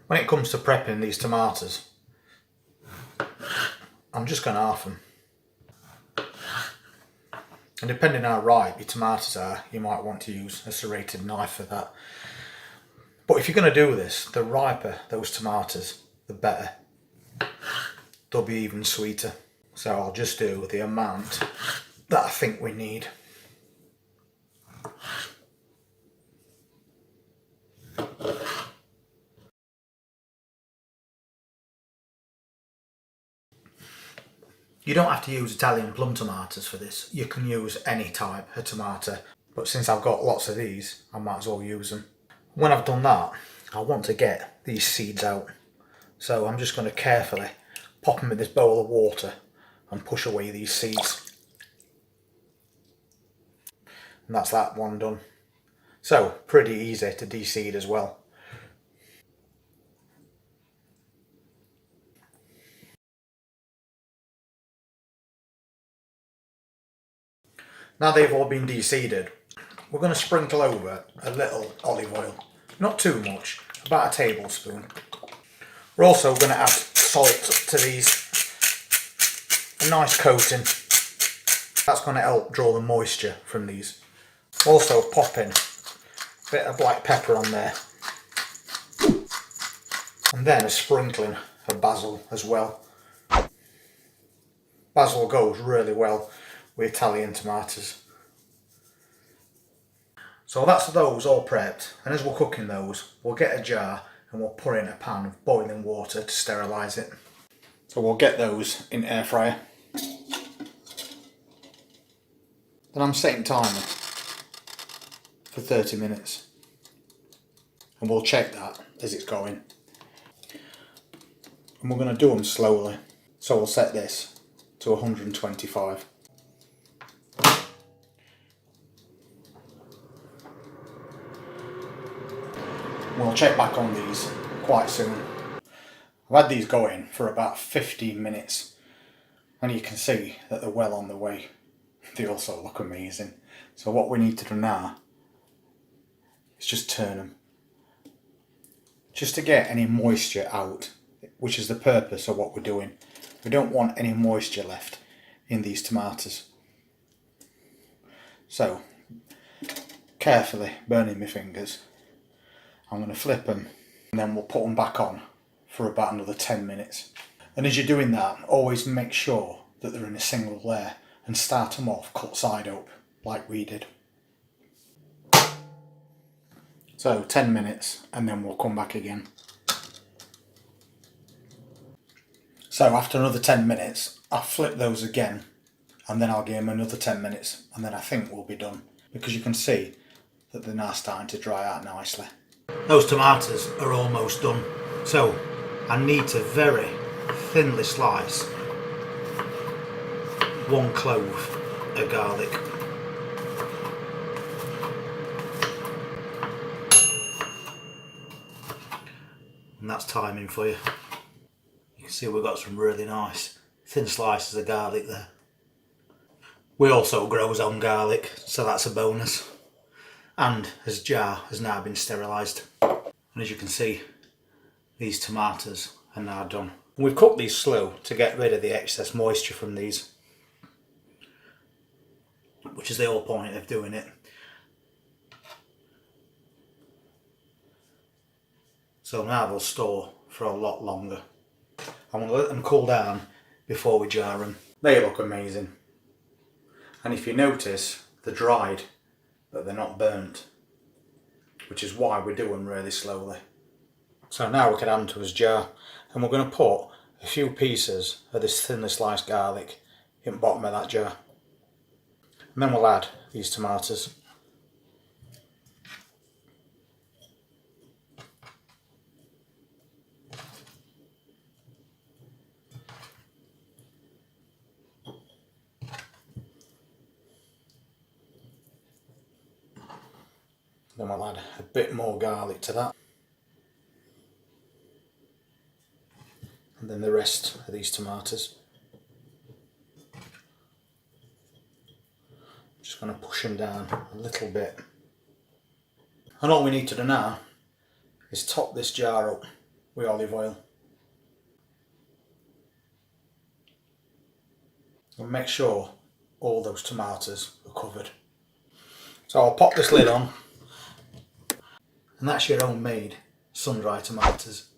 When it comes to prepping these tomatoes, I'm just going to half them. And depending how ripe your tomatoes are, you might want to use a serrated knife for that. But if you're going to do this, the riper those tomatoes, the better. They'll be even sweeter. So I'll just do the amount that I think we need. You don't have to use Italian plum tomatoes for this. You can use any type of tomato. But since I've got lots of these, I might as well use them. When I've done that, I want to get these seeds out. So I'm just going to carefully pop them in this bowl of water and push away these seeds. And that's that one done. So pretty easy to de-seed as well. Now they've all been de-seeded, we're going to sprinkle over a little olive oil. Not too much, about a tablespoon. We're also going to add salt to these. A nice coating. That's going to help draw the moisture from these. Also pop in a bit of black pepper on there. And then a sprinkling of basil as well. Basil goes really well with Italian tomatoes. So that's those all prepped, and as we're cooking those, we'll get a jar and we'll put in a pan of boiling water to sterilise it. So we'll get those in air fryer. Then I'm setting timer for 30 minutes. And we'll check that as it's going. And we're going to do them slowly. So we'll set this to 125. We'll check back on these quite soon. I've had these going for about 15 minutes and you can see that they're well on the way. They also look amazing. So what we need to do now is just turn them. Just to get any moisture out, which is the purpose of what we're doing. We don't want any moisture left in these tomatoes. So, carefully burning my fingers, I'm going to flip them and then we'll put them back on for about another 10 minutes. And as you're doing that, always make sure that they're in a single layer and start them off cut side up like we did. So 10 minutes and then we'll come back again. So after another 10 minutes, I'll flip those again and then I'll give them another 10 minutes and then I think we'll be done, because you can see that they're now starting to dry out nicely. Those tomatoes are almost done, so I need to very thinly slice 1 clove of garlic. And that's timing for you. You can see we've got some really nice thin slices of garlic there. We also grow our own garlic, so that's a bonus. And his jar has now been sterilised. And as you can see, these tomatoes are now done. We've cooked these slow to get rid of the excess moisture from these, which is the whole point of doing it. So now they'll store for a lot longer. I'm going to let them cool down before we jar them. They look amazing. And if you notice, they're dried, but they're not burnt, which is why we do them really slowly. So now we can add them to his jar, and we're going to put a few pieces of this thinly sliced garlic in the bottom of that jar. And then we'll add these tomatoes. Then we'll add a bit more garlic to that. And then the rest of these tomatoes. Just going to push them down a little bit. And all we need to do now is top this jar up with olive oil. And make sure all those tomatoes are covered. So I'll pop this lid on, and that's your homemade sun-dried tomatoes.